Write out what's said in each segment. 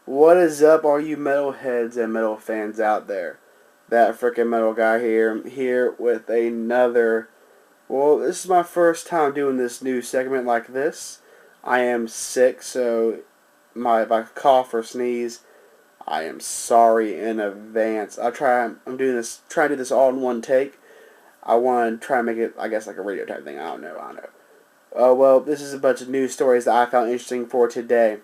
What is up, all you metalheads and metal fans out there? That frickin' metal guy here. I'm here with another. Well, this is my first time doing this new segment like this. I am sick, so if I cough or sneeze, I am sorry in advance. I'm doing this. Trying to do this all in one take. I want to try and make it, I guess, like a radio type thing. I don't know. Well, this is a bunch of news stories that I found interesting for today.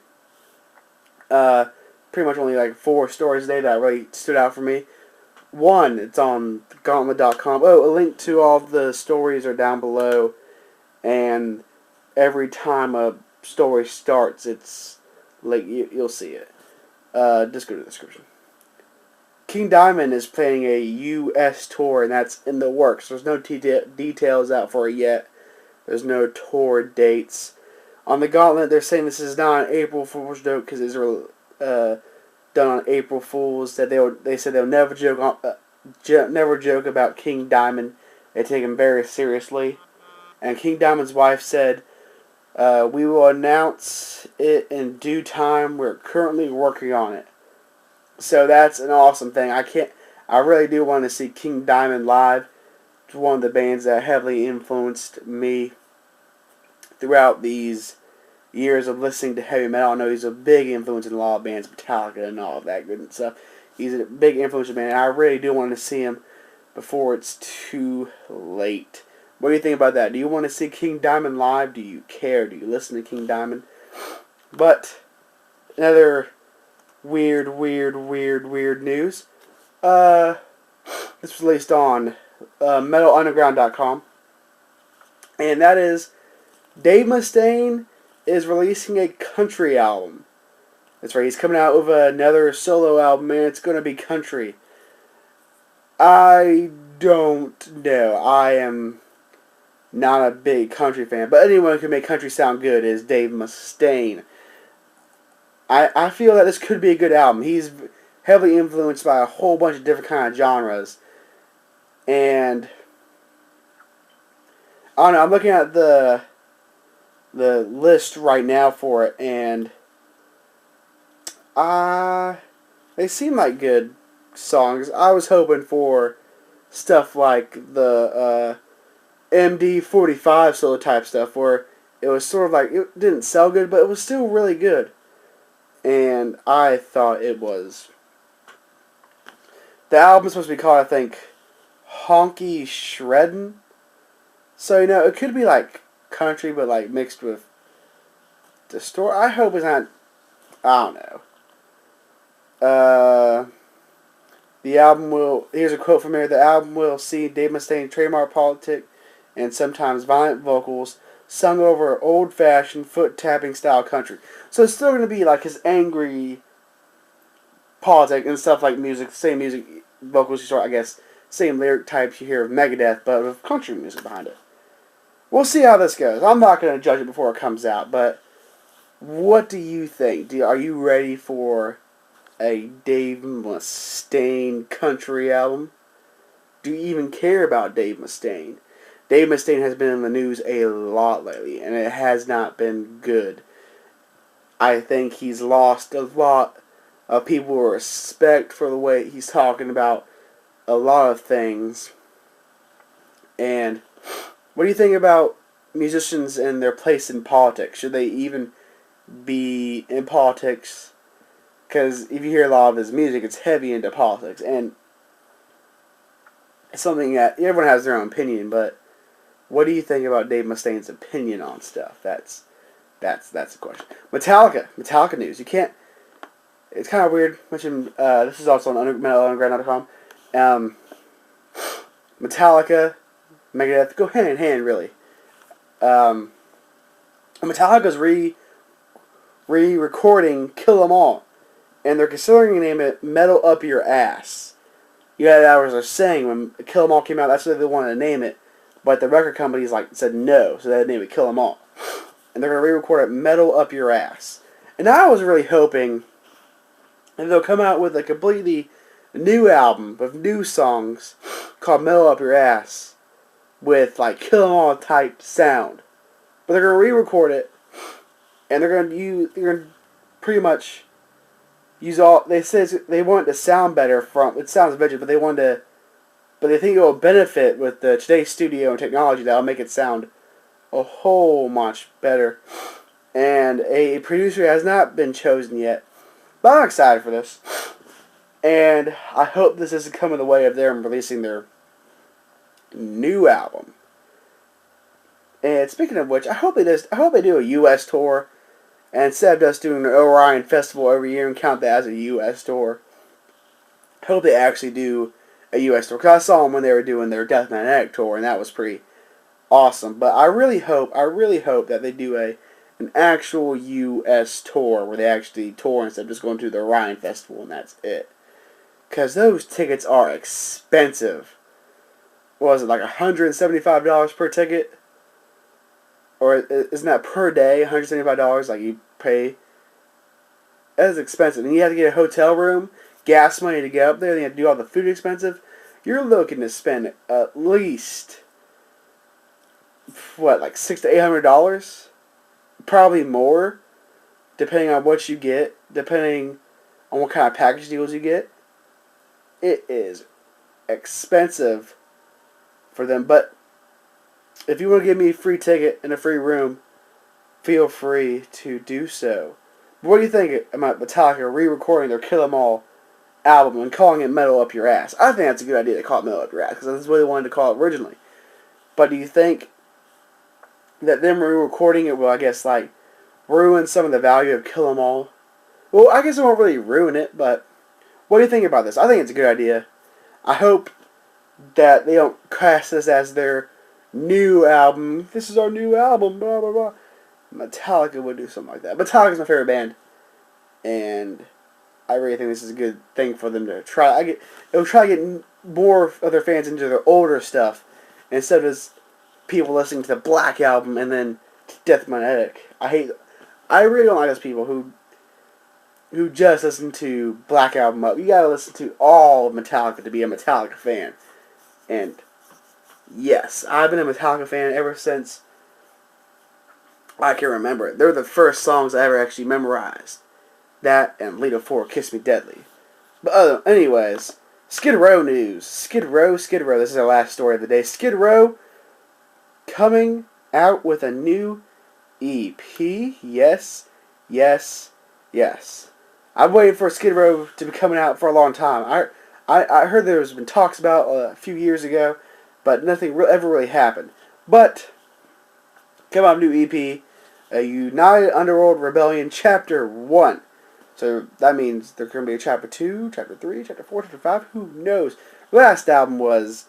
Uh, Pretty much only like 4 stories today that really stood out for me. One, it's on gauntlet.com. Oh, a link to all of the stories are down below, and every time a story starts, it's like you'll see it. Just go to the description. King Diamond is planning a U.S. tour, and that's in the works. There's no details out for it yet. There's no tour dates. On the Gauntlet, they're saying this is not an April Fool's joke because it's done on April Fools. That they said they'll never joke about King Diamond. They take him very seriously. And King Diamond's wife said, "We will announce it in due time. We're currently working on it." So that's an awesome thing. I really do want to see King Diamond live. It's one of the bands that heavily influenced me throughout these years of listening to heavy metal. I know he's a big influence in a lot of bands, Metallica and all of that good stuff. He's a big influence in band, and I really do want to see him before it's too late. What do you think about that? Do you want to see King Diamond live? Do you care? Do you listen to King Diamond? But another weird news. This was released on metalunderground.com, and that is Dave Mustaine is releasing a country album. That's right, he's coming out with another solo album, and it's going to be country. I don't know. I am not a big country fan, but anyone who can make country sound good is Dave Mustaine. I feel that this could be a good album. He's heavily influenced by a whole bunch of different kind of genres. And I don't know, I'm looking at the list right now for it, and they seem like good songs. I was hoping for stuff like the MD45 solo type stuff, where it was sort of like, it didn't sell good, but it was still really good. And I thought it was. The album's supposed to be called, I think, Honky Shreddin'. So, it could be like country, but like mixed with the story. I hope it's not. I don't know. The album will. Here's a quote from here. The album will see Dave Mustaine's trademark politic and sometimes violent vocals sung over old-fashioned foot-tapping style country. So it's still going to be like his angry politic and stuff like music, same music vocals you saw, I guess, same lyric types you hear of Megadeth, but with country music behind it. We'll see how this goes. I'm not going to judge it before it comes out, but what do you think? Are you ready for a Dave Mustaine country album? Do you even care about Dave Mustaine? Dave Mustaine has been in the news a lot lately, and it has not been good. I think he's lost a lot of people respect for the way he's talking about a lot of things. And what do you think about musicians and their place in politics? Should they even be in politics? Because if you hear a lot of his music, it's heavy into politics, and it's something that everyone has their own opinion. But what do you think about Dave Mustaine's opinion on stuff? That's the question. Metallica news. You can't. It's kind of weird. Mention this is also on metalunderground.com. Metallica, Megadeth go hand in hand, really. Metallica's re-recording "Kill 'Em All," and they're considering to name it "Metal Up Your Ass." You had hours are saying when "Kill 'Em All" came out, that's what they wanted to name it, but the record companies said no, so they named it "Kill 'Em All," and they're gonna re-record it "Metal Up Your Ass." And I was really hoping that they'll come out with a completely new album with new songs called "Metal Up Your Ass" with "Kill 'Em All" type sound, but they're gonna re-record it, and they're gonna pretty much use all. They said they want it to sound better from. It sounds better, but they want to. But they think it will benefit with the today's studio and technology that'll make it sound a whole much better. And a producer has not been chosen yet, but I'm excited for this. And I hope this doesn't come in the way of them releasing their new album. And speaking of which, I hope they do a U.S. tour, and instead of just doing the Orion Festival every year and count that as a U.S. tour, I hope they actually do a U.S. tour. Because I saw them when they were doing their Death Magnetic tour, and that was pretty awesome. But I really hope that they do an actual U.S. tour where they actually tour instead of just going to the Orion Festival and that's it. Because those tickets are expensive. What was it, like $175 per ticket? Or isn't that per day, $175 like you pay? That is expensive. And you have to get a hotel room, gas money to get up there, then you have to do all the food expensive. You're looking to spend at least, what, like $600 to $800? Probably more, depending on what you get, depending on what kind of package deals you get. It is expensive for them, but if you want to give me a free ticket and a free room, feel free to do so. But what do you think about Metallica re-recording their Kill 'Em All album and calling it Metal Up Your Ass? I think that's a good idea to call it Metal Up Your Ass, because that's what they wanted to call it originally. But do you think that them re-recording it will, I guess, like, ruin some of the value of Kill 'Em All? Well, I guess it won't really ruin it, but what do you think about this? I think it's a good idea. I hope that they don't cast this as their new album. This is our new album, blah, blah, blah. Metallica would do something like that. Metallica's my favorite band, and I really think this is a good thing for them to try. It'll try to get more of their fans into their older stuff, instead of just people listening to the Black Album and then Death Magnetic. I really don't like those people who just listen to Black Album up. You gotta listen to all of Metallica to be a Metallica fan. And yes, I've been a Metallica fan ever since I can remember it. They're the first songs I ever actually memorized. That and Lita 4, Kiss Me Deadly. But anyways, Skid Row news. Skid Row. This is our last story of the day. Skid Row coming out with a new EP. Yes. I've waited for Skid Row to be coming out for a long time. I heard there's been talks about a few years ago, but nothing ever really happened. But come out new EP, a United Underworld Rebellion Chapter 1. So that means there's going to be a Chapter 2, Chapter 3, Chapter 4, Chapter 5. Who knows? The last album was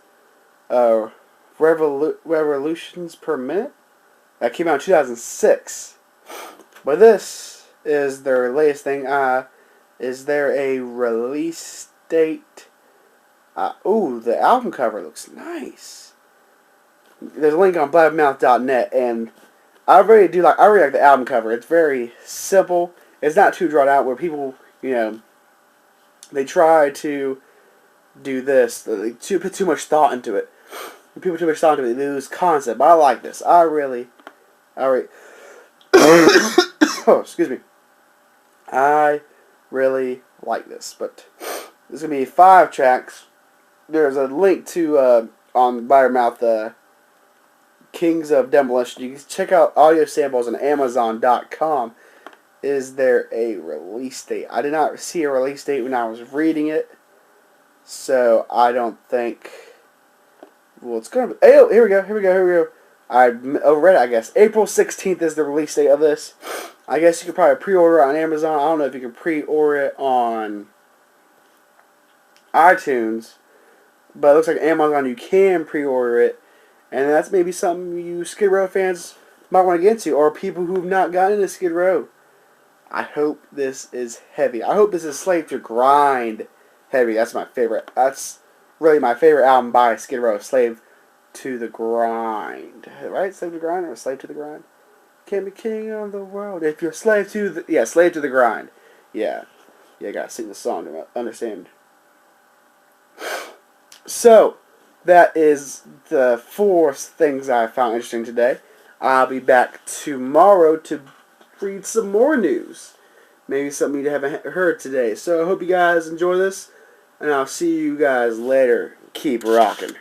Revolutions Per Minute. That came out in 2006. But this is their latest thing. Is there a release date? The album cover looks nice. There's a link on blabbermouth.net, and I really like the album cover. It's very simple. It's not too drawn out, where people, they try to do this. They put too much thought into it. When people put too much thought into it, they lose concept. But I like this. Oh, excuse me. I really like this. But there's going to be 5 tracks. There's a link to, on Blabbermouth, Kings of Demolition. You can check out audio samples on Amazon.com. Is there a release date? I did not see a release date when I was reading it, so I don't think. Well, it's gonna be. Oh, here we go. I read it. I guess April 16th is the release date of this. I guess you could probably pre-order it on Amazon. I don't know if you can pre-order it on iTunes, but it looks like Amazon you can pre-order it, and that's maybe something you Skid Row fans might want to get into, or people who've not gotten into Skid Row. I hope this is heavy. I hope this is Slave to Grind heavy. That's my favorite. That's really my favorite album by Skid Row, Slave to the Grind. Right? Slave to the Grind or Slave to the Grind? Can't be king of the world if you're slave to the... Yeah, Slave to the Grind. Yeah, you gotta sing the song to understand. So, that is the 4 things I found interesting today. I'll be back tomorrow to read some more news. maybe something you haven't heard today. So I hope you guys enjoy this, and I'll see you guys later. Keep rocking.